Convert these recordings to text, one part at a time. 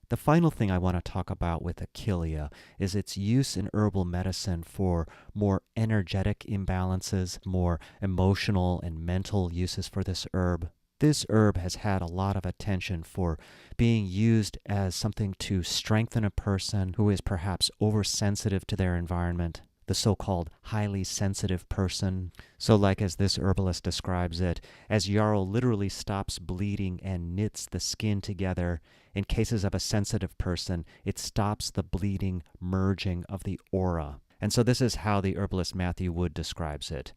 The final thing I want to talk about with Achillea is its use in herbal medicine for more energetic imbalances, more emotional and mental uses for this herb. This herb has had a lot of attention for being used as something to strengthen a person who is perhaps oversensitive to their environment, the so-called highly sensitive person. So like as this herbalist describes it, as Yarrow literally stops bleeding and knits the skin together, in cases of a sensitive person, it stops the bleeding merging of the aura. And so this is how the herbalist Matthew Wood describes it.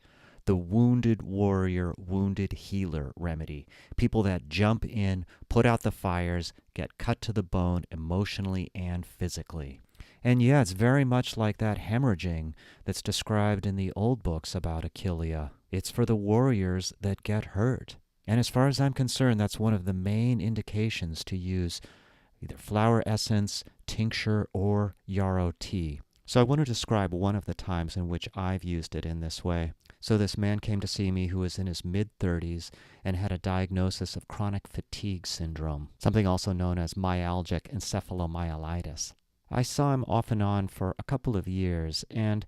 The wounded warrior, wounded healer remedy. People that jump in, put out the fires, get cut to the bone emotionally and physically. And yeah, it's very much like that hemorrhaging that's described in the old books about Achillea. It's for the warriors that get hurt. And as far as I'm concerned, that's one of the main indications to use either flower essence, tincture, or yarrow tea. So I want to describe one of the times in which I've used it in this way. So this man came to see me who was in his mid-30s and had a diagnosis of chronic fatigue syndrome, something also known as myalgic encephalomyelitis. I saw him off and on for a couple of years, and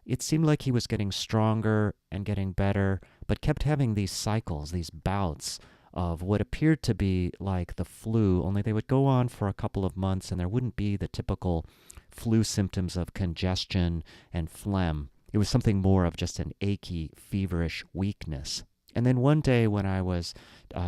it seemed like he was getting stronger and getting better, but kept having these cycles, these bouts of what appeared to be like the flu, only they would go on for a couple of months and there wouldn't be the typical flu symptoms of congestion and phlegm. It was something more of just an achy, feverish weakness. And then one day when I was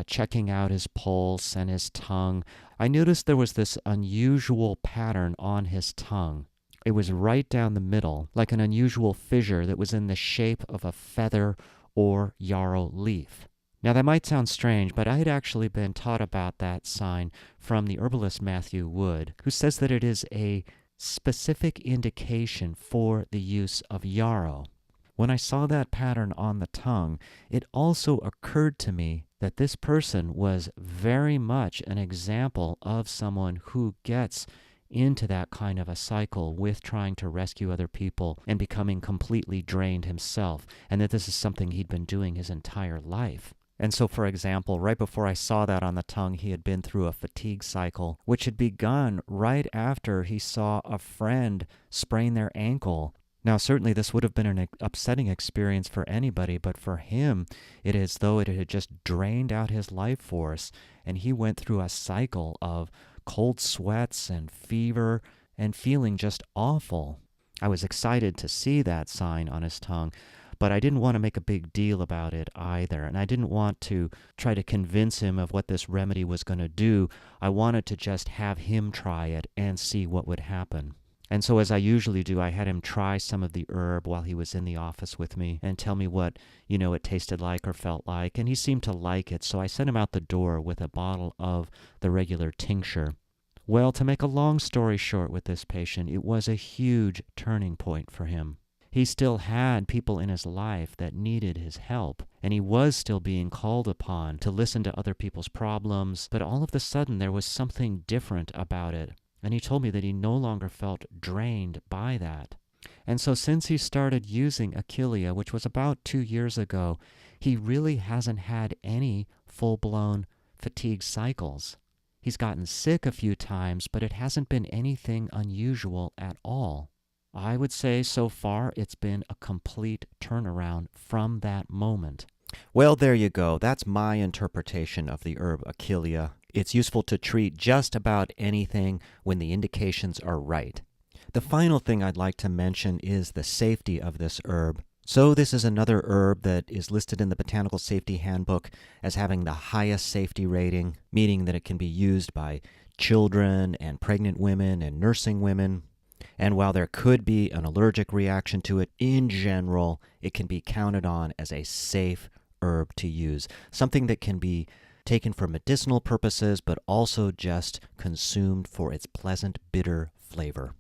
checking out his pulse and his tongue, I noticed there was this unusual pattern on his tongue. It was right down the middle, like an unusual fissure that was in the shape of a feather or yarrow leaf. Now that might sound strange, but I had actually been taught about that sign from the herbalist Matthew Wood, who says that it is a specific indication for the use of yarrow. When I saw that pattern on the tongue, it also occurred to me that this person was very much an example of someone who gets into that kind of a cycle with trying to rescue other people and becoming completely drained himself, and that this is something he'd been doing his entire life. And so, for example, right before I saw that on the tongue, he had been through a fatigue cycle, which had begun right after he saw a friend sprain their ankle. Now, certainly this would have been an upsetting experience for anybody, but for him, it is as though it had just drained out his life force, and he went through a cycle of cold sweats and fever and feeling just awful. I was excited to see that sign on his tongue, but I didn't want to make a big deal about it either, and I didn't want to try to convince him of what this remedy was going to do. I wanted to just have him try it and see what would happen. And so as I usually do, I had him try some of the herb while he was in the office with me and tell me what, it tasted like or felt like, and he seemed to like it, so I sent him out the door with a bottle of the regular tincture. Well, to make a long story short with this patient, it was a huge turning point for him. He still had people in his life that needed his help, and he was still being called upon to listen to other people's problems, but all of a sudden there was something different about it, and he told me that he no longer felt drained by that. And so since he started using Achillea, which was about 2 years ago, he really hasn't had any full-blown fatigue cycles. He's gotten sick a few times, but it hasn't been anything unusual at all. I would say so far it's been a complete turnaround from that moment. Well, there you go. That's my interpretation of the herb Achillea. It's useful to treat just about anything when the indications are right. The final thing I'd like to mention is the safety of this herb. So this is another herb that is listed in the Botanical Safety Handbook as having the highest safety rating, meaning that it can be used by children and pregnant women and nursing women. And while there could be an allergic reaction to it, in general, it can be counted on as a safe herb to use, something that can be taken for medicinal purposes, but also just consumed for its pleasant, bitter flavor.